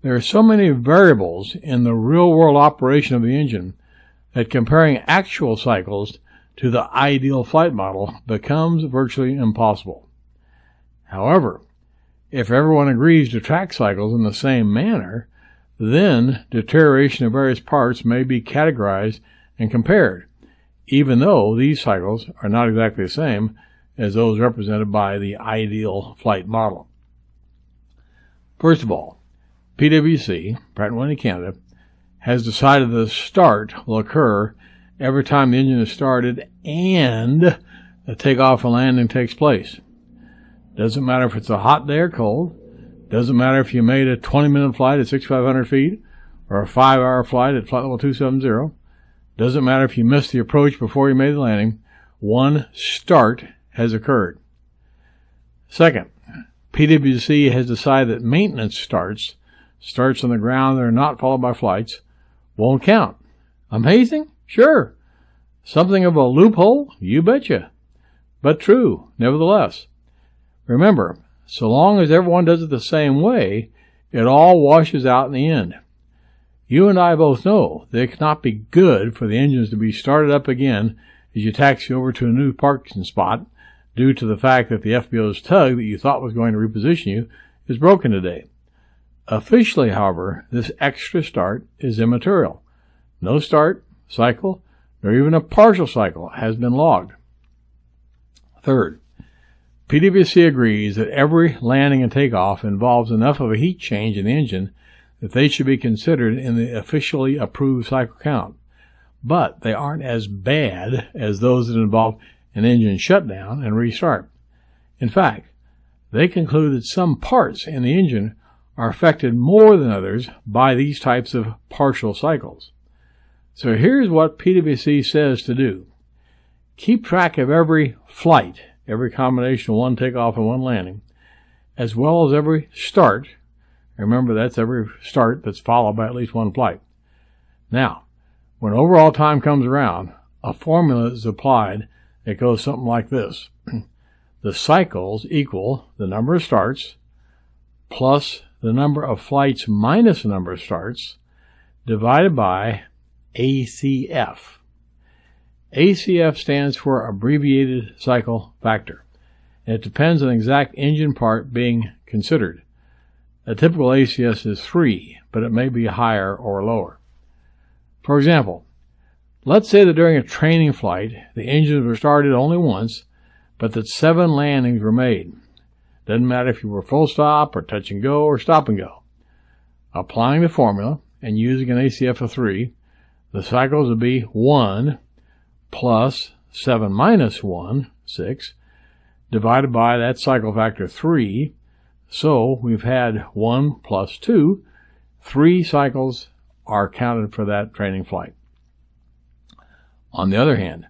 There are so many variables in the real-world operation of the engine that comparing actual cycles to the ideal flight model becomes virtually impossible. However, if everyone agrees to track cycles in the same manner, then deterioration of various parts may be categorized and compared, even though these cycles are not exactly the same as those represented by the ideal flight model. First of all, PwC, Pratt & Whitney Canada, has decided the start will occur every time the engine is started and the takeoff and landing takes place. Doesn't matter if it's a hot day or cold. Doesn't matter if you made a 20-minute flight at 6,500 feet or a 5-hour flight at flight level 270. Doesn't matter if you missed the approach before you made the landing. One start has occurred. Second, PwC has decided that maintenance starts on the ground that are not followed by flights, won't count. Amazing? Sure. Something of a loophole? You betcha. But true, nevertheless. Remember, so long as everyone does it the same way, it all washes out in the end. You and I both know that it cannot be good for the engines to be started up again as you taxi over to a new parking spot due to the fact that the FBO's tug that you thought was going to reposition you is broken today. Officially, however, this extra start is immaterial. No start, cycle, or even a partial cycle has been logged. Third, PwC agrees that every landing and takeoff involves enough of a heat change in the engine that they should be considered in the officially approved cycle count. But they aren't as bad as those that involve an engine shutdown and restart. In fact, they conclude that some parts in the engine are affected more than others by these types of partial cycles. So here's what PwC says to do. Keep track of every flight, every combination of one takeoff and one landing, as well as every start. Remember, that's every start that's followed by at least one flight. Now, when overall time comes around, a formula is applied that goes something like this. The cycles equal the number of starts plus the number of flights minus the number of starts divided by ACF. ACF stands for abbreviated cycle factor, and it depends on the exact engine part being considered. A typical ACF is 3, but it may be higher or lower. For example, let's say that during a training flight, the engines were started only once, but that 7 landings were made. Doesn't matter if you were full stop or touch and go or stop and go. Applying the formula and using an ACF of 3, the cycles would be 1 plus 7 minus 1, 6, divided by that cycle factor 3. So we've had 1 plus 2. 3 cycles are counted for that training flight. On the other hand,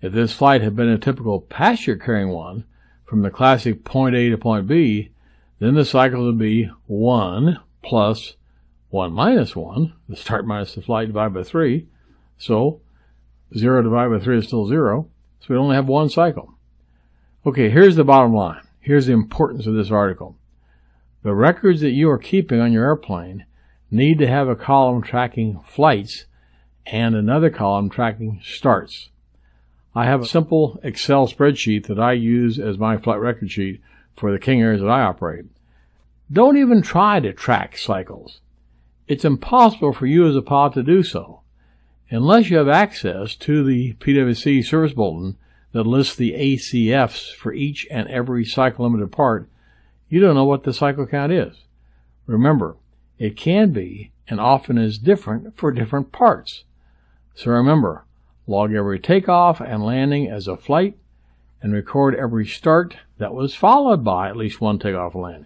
if this flight had been a typical passenger-carrying one from the classic point A to point B, then the cycles would be 1 plus 1 minus 1, the start minus the flight divided by 3. So 0 divided by 3 is still 0. So we only have one cycle. Okay, here's the bottom line. Here's the importance of this article. The records that you are keeping on your airplane need to have a column tracking flights and another column tracking starts. I have a simple Excel spreadsheet that I use as my flight record sheet for the King Airs that I operate. Don't even try to track cycles. It's impossible for you as a pilot to do so, unless you have access to the PwC service bulletin that lists the ACFs for each and every cycle limited part. You don't know what the cycle count is. Remember, it can be and often is different for different parts. So remember, log every takeoff and landing as a flight and record every start that was followed by at least one takeoff and landing.